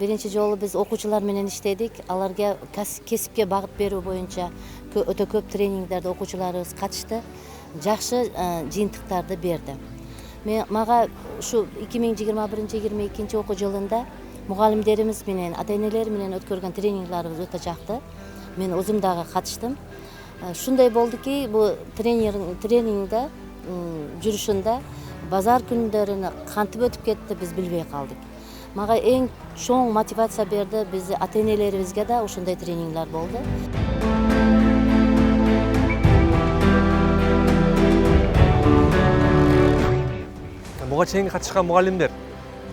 биринчи жолу биз окуучулар менен иштедик. Аларга кесипке багыт берүү боюнча өтө көп тренингдерде окуучуларыбыз катышты. Жакшы жыйынтыктарды берди. Мага ушу 2021-22 окуу жылында мугалимдерибиз менен, ата-энелер менен өткөргөн тренингдерибиз өтө жакты. Мен өзүм дагы катыштым. Шундай болдуки, бул тренингде жүрүшүндө базар күндөрүнө кантип өтүп кетти, биз билбей калдык. Мага эң чоң мотивация берди, биз ата-энелерибизге да ушундай тренингдер болду. Буга чейинки катышкан мугалимдер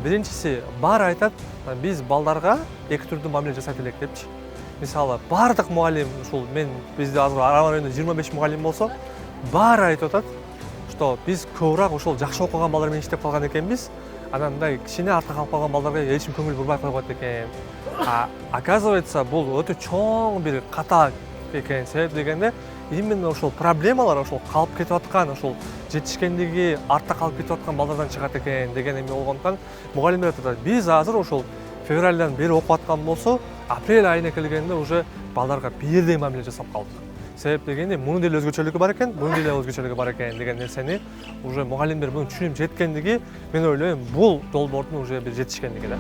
биринчиси баары айтат, биз балдарга эки түрдүү мамиле жасайт элек депчи. Мисалы, бардык мугалим ушул бизде азыр Арам районунда 25 мугалим болсо, баары айтып атат, что биз көбүрөөк ушул жакшы окуган балдар менен иштеп калган экенбиз. Анан мындай кичине артка калып калган балдарга эч ким көңүл бурбай койгон экен. Оказывается, бул өтө чоң бир ката экен. Себеп дегенде, именно ошол проблемалар ошол калып кетип аткан, ошол жетишкендиги артта калып кетип аткан балдардан чыгат экен деген эме болгондуктан мугалимдер айтат, биз азыр ошол февралдан бери окуп аткан болсо, апрель айына келгенде уже балдарга бирдей мамиле жасап калдык. Себеп дегенде, мунун деле өзгөчөлүгү бар экен, бунун деле өзгөчөлүгү бар экен деген нерсени уже мугалимдер буну түшүнүп жеткендиги, мен ойлойм, бул долбоордун уже бир жетишкендиги да.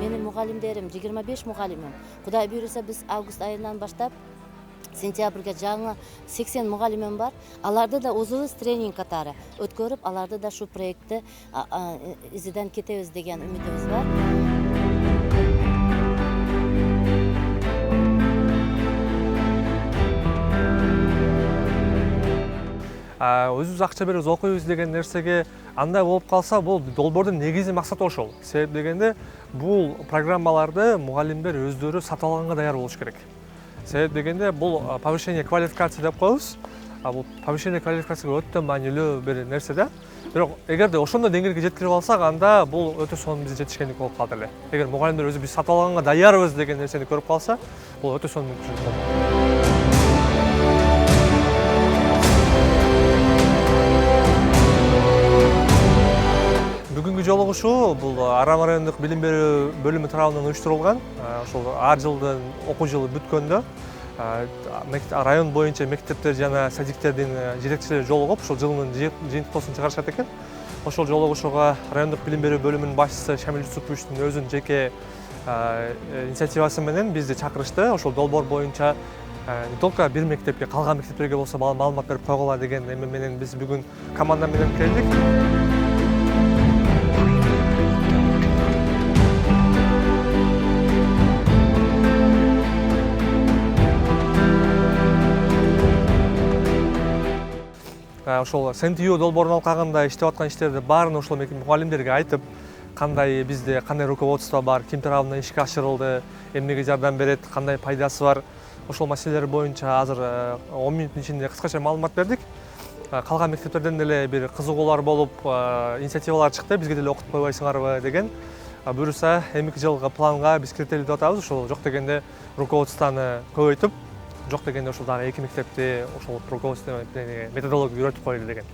Менин мугалимдерим 25 мугалимим. Кудай буйруса, биз август айынан баштап сентябрга жаңы 80 мугалимим бар. Аларды да өзүбүз тренинг катары өткөрүп, аларды да шу проектти изиден кетебиз деген үмүтүбүз бар. Өзүбүз акча беребиз, окуйбуз деген нерсеге андай болуп калса, бул долбоордун негизги максаты ошол. Себеп дегенде, бул программаларды мугалимдер өздөрү сатып алганга даяр болуш керек. Себеп дегенде, бул повышение квалификации деп коебуз. Бул повышение квалификацияга өтө маанилүү бир нерсе да. Бирок эгерде ошондой деңгээлге жеткирип алсак, анда бул өтө сонун биз жетишкендик болуп калат эле. Эгер мугалимдер өзү биз сатып алганга даярбыз деген нерсени көрүп калса, бул өтө сонун мүмкүнчүлүк болот. Бүгүнкү жолугушуу бул Арам райондук билим берүү бөлүмү тарабынан уюштурулган. Ошол ар жылдын окуу жылы бүткөндө район боюнча мектептер жана садиктердин жетекчилери жолугуп, ошол жылдын жыйынтыктоосун чыгарышат экен. Ошол жолугушууга райондук билим берүү бөлүмүнүн башчысы Шамил Жусуповичтин өзүнүн жеке инициативасы менен бизди чакырышты. Ошол долбоор боюнча не только бир мектепке, калган мектептерге болсо маалымат берип койгула деген эме менен биз бүгүн команда менен келдик. Ошол СНТУ долбоорун алкагында иштеп аткан иштерди баарын ошол мугалимдерге айтып, кандай бизде кандай руководство бар, ким тарабынан ишке ашырылды, эмнеге жардам берет, кандай пайдасы бар. Ошол маселелер боюнча азыр 10 мүнөттүн ичинде кыскача маалымат бердик. Калган мектептерден деле бир кызыгуулар болуп, инициативалар чыкты, бизге деле окутуп койбойсуңарбы деген. Буюрса, эмки жылга планга биз киргизели деп атабыз. Ошол жок дегенде руководствону көбөйтүп, жок дегенде ошол дагы 2 мектепти ошол руководство методология үйрөтүп коелу деген.